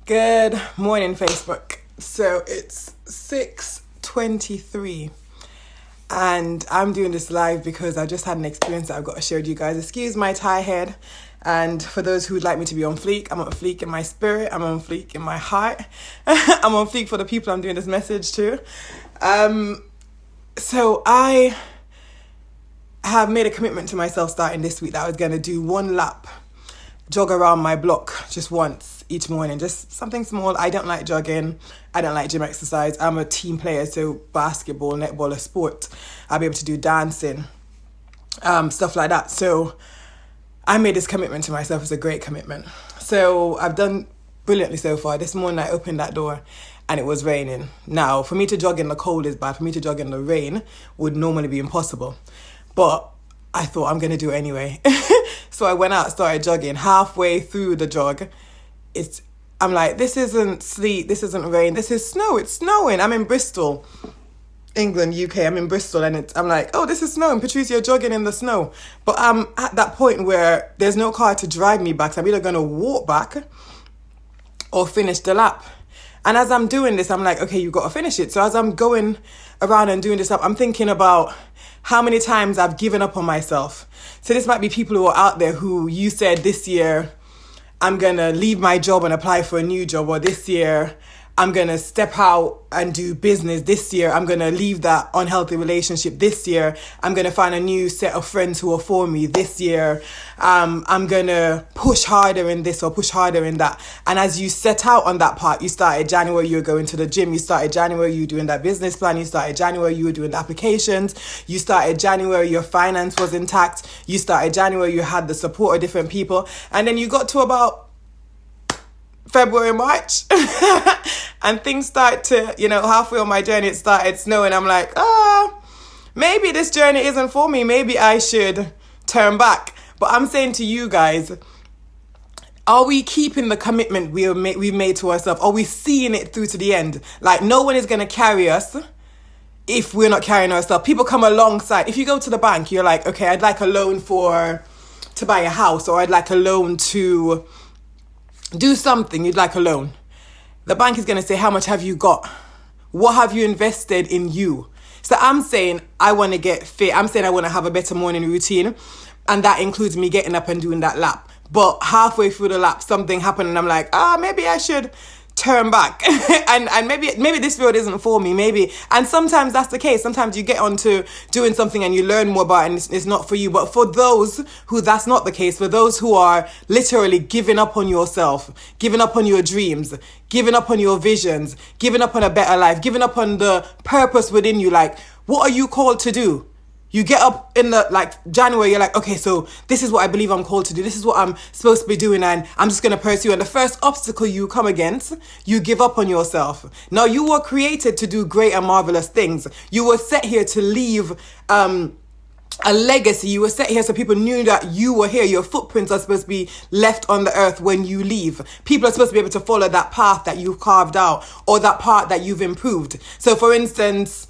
Good morning, Facebook. So it's 6:23 and I'm doing this live because I just had an experience that I've got to share with you guys. Excuse my tie head. And for those who'd like me to be on fleek, I'm on fleek in my spirit. I'm on fleek in my heart. I'm on fleek for the people I'm doing this message to. So I have made a commitment to myself starting this week that I was going to do one lap, jog around my block just once each morning, just something small. I don't like jogging. I don't like gym exercise. I'm a team player, so basketball, netball, a sport. I'll be able to do dancing, stuff like that. So I made this commitment to myself. It's a great commitment. So I've done brilliantly so far. This morning I opened that door and it was raining. Now, for me to jog in the cold is bad. For me to jog in the rain would normally be impossible. But I thought I'm going to do it anyway. So I went out, started jogging. Halfway through the jog, I'm like, this isn't sleet, this isn't rain, this is snow. It's snowing. I'm in Bristol, England, UK. I'm in Bristol and I'm like, oh, this is snowing. Patrice, you're jogging in the snow. But I'm at that point where there's no car to drive me back. So I'm either going to walk back or finish the lap. And as I'm doing this, I'm like, okay, you've got to finish it. So as I'm going around and doing this up, I'm thinking about how many times I've given up on myself. So this might be people who are out there who you said this year, I'm going to leave my job and apply for a new job, or this year I'm going to step out and do business. This year I'm going to leave that unhealthy relationship. This year I'm going to find a new set of friends who are for me. This year I'm going to push harder in this or push harder in that. And as you set out on that part, you started January, you were going to the gym. You started January, you were doing that business plan. You started January, you were doing the applications. You started January, your finance was intact. You started January, you had the support of different people. And then you got to about February, March, and things start to, halfway on my journey, it started snowing. I'm like, maybe this journey isn't for me. Maybe I should turn back. But I'm saying to you guys, are we keeping the commitment we've made to ourselves? Are we seeing it through to the end? Like, no one is going to carry us if we're not carrying ourselves. People come alongside. If you go to the bank, you're like, okay, I'd like a loan to buy a house, or I'd like a loan to do something. You'd like a loan. The bank is going to say, how much have you got? What have you invested in you? So I'm saying I want to get fit. I'm saying I want to have a better morning routine. And that includes me getting up and doing that lap. But halfway through the lap, something happened and I'm like, maybe I should turn back. and maybe this road isn't for me. Maybe. And sometimes that's the case. Sometimes you get onto doing something and you learn more about it and it's not for you. But for those who that's not the case, for those who are literally giving up on yourself, giving up on your dreams, giving up on your visions, giving up on a better life, giving up on the purpose within you, like, what are you called to do? You get up in January, you're like, okay, so this is what I believe I'm called to do. This is what I'm supposed to be doing and I'm just going to pursue. And the first obstacle you come against, you give up on yourself. Now, you were created to do great and marvelous things. You were set here to leave a legacy. You were set here so people knew that you were here. Your footprints are supposed to be left on the earth when you leave. People are supposed to be able to follow that path that you've carved out or that part that you've improved. So for instance,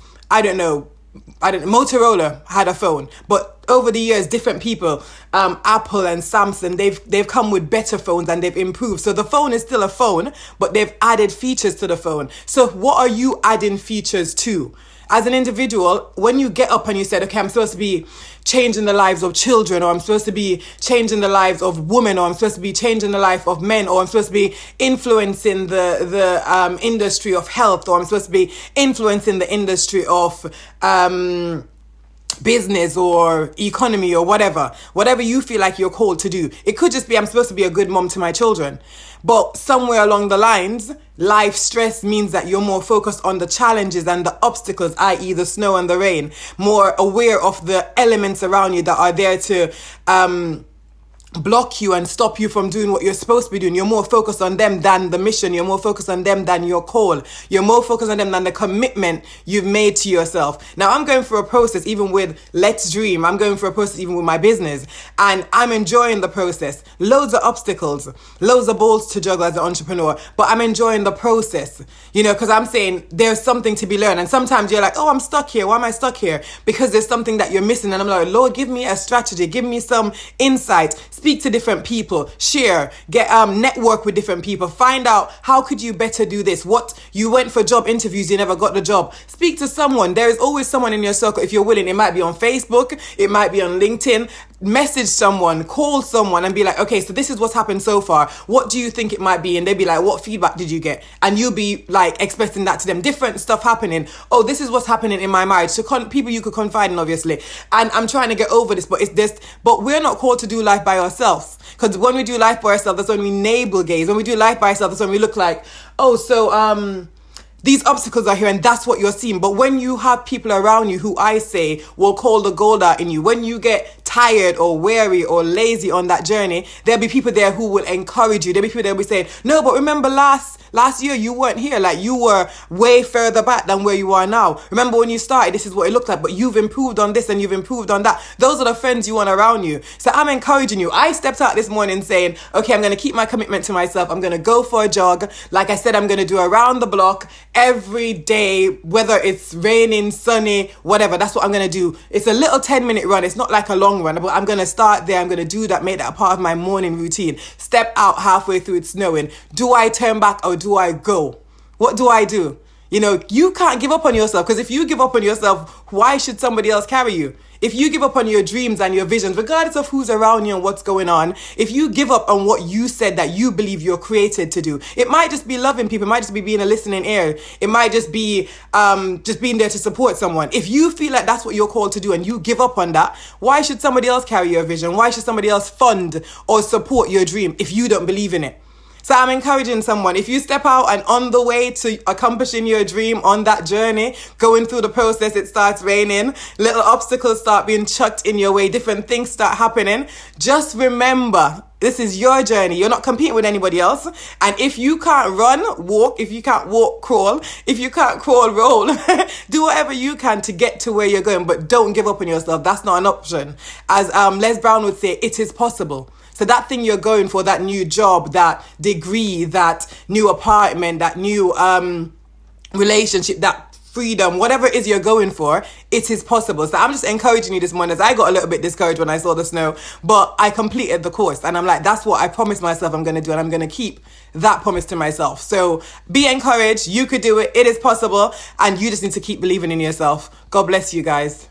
Motorola had a phone, but over the years, different people, Apple and Samsung, they've come with better phones and they've improved. So the phone is still a phone, but they've added features to the phone. So what are you adding features to? As an individual, when you get up and you said, okay, I'm supposed to be changing the lives of children, or I'm supposed to be changing the lives of women, or I'm supposed to be changing the life of men, or I'm supposed to be influencing the industry of health, or I'm supposed to be influencing the industry of business or economy or whatever you feel like you're called to do. It could just be, I'm supposed to be a good mom to my children. But somewhere along the lines, life stress means that you're more focused on the challenges and the obstacles, i.e. the snow and the rain, more aware of the elements around you that are there to block you and stop you from doing what you're supposed to be doing. You're more focused on them than the mission. You're more focused on them than your call. You're more focused on them than the commitment you've made to yourself. Now, I'm going through a process even with Let's Dream. I'm going through a process even with my business, and I'm enjoying the process. Loads of obstacles, loads of balls to juggle as an entrepreneur, but I'm enjoying the process, because I'm saying there's something to be learned. And sometimes you're like, oh, I'm stuck here. Why am I stuck here? Because there's something that you're missing. And I'm like, Lord, give me a strategy. Give me some insight. speak to different people, share, get network with different people, find out how could you better do this. What you went for job interviews, you never got the job. Speak to someone. There is always someone in your circle if you're willing. It might be on Facebook, it might be on LinkedIn. Message someone, call someone and be like, okay, so this is what's happened so far. What do you think it might be? And they'd be like, what feedback did you get? And you'll be like expressing that to them. Different stuff happening. Oh, this is what's happening in my marriage. So people you could confide in, obviously. And I'm trying to get over this, but it's this. But we're not called to do life by ourselves. Because when we do life by ourselves, that's when we navel gaze. When we do life by ourselves, that's when we look like, oh, so these obstacles are here and that's what you're seeing. But when you have people around you who I say will call the gold out in you, when you get tired or weary or lazy on that journey, there'll be people there who will encourage you. There'll be people there who will be saying, no, but remember last year you weren't here. Like, you were way further back than where you are now. Remember when you started, this is what it looked like, but you've improved on this and you've improved on that. Those are the friends you want around you. So I'm encouraging you. I stepped out this morning saying, okay, I'm going to keep my commitment to myself. I'm going to go for a jog. Like I said, I'm going to do around the block every day, whether it's raining, sunny, whatever. That's what I'm going to do. It's a little 10-minute run. It's not like a long run, but I'm going to start there. I'm going to do that, make that a part of my morning routine. Step out halfway through, it's snowing. Do I turn back or do I go? What do I do? You know, you can't give up on yourself, because if you give up on yourself, why should somebody else carry you? If you give up on your dreams and your visions, regardless of who's around you and what's going on, if you give up on what you said that you believe you're created to do, it might just be loving people, it might just be being a listening ear, it might just be just being there to support someone. If you feel like that's what you're called to do and you give up on that, why should somebody else carry your vision? Why should somebody else fund or support your dream if you don't believe in it? So I'm encouraging someone, if you step out and on the way to accomplishing your dream, on that journey, going through the process, it starts raining, little obstacles start being chucked in your way, different things start happening. Just remember, this is your journey. You're not competing with anybody else. And if you can't run, walk. If you can't walk, crawl. If you can't crawl, roll. Do whatever you can to get to where you're going, but don't give up on yourself. That's not an option. As Les Brown would say, it is possible. So that thing you're going for, that new job, that degree, that new apartment, that new relationship, that freedom, whatever it is you're going for, it is possible. So I'm just encouraging you this morning, as I got a little bit discouraged when I saw the snow, but I completed the course and I'm like, that's what I promised myself I'm going to do, and I'm going to keep that promise to myself. So be encouraged. You could do it. It is possible. And you just need to keep believing in yourself. God bless you guys.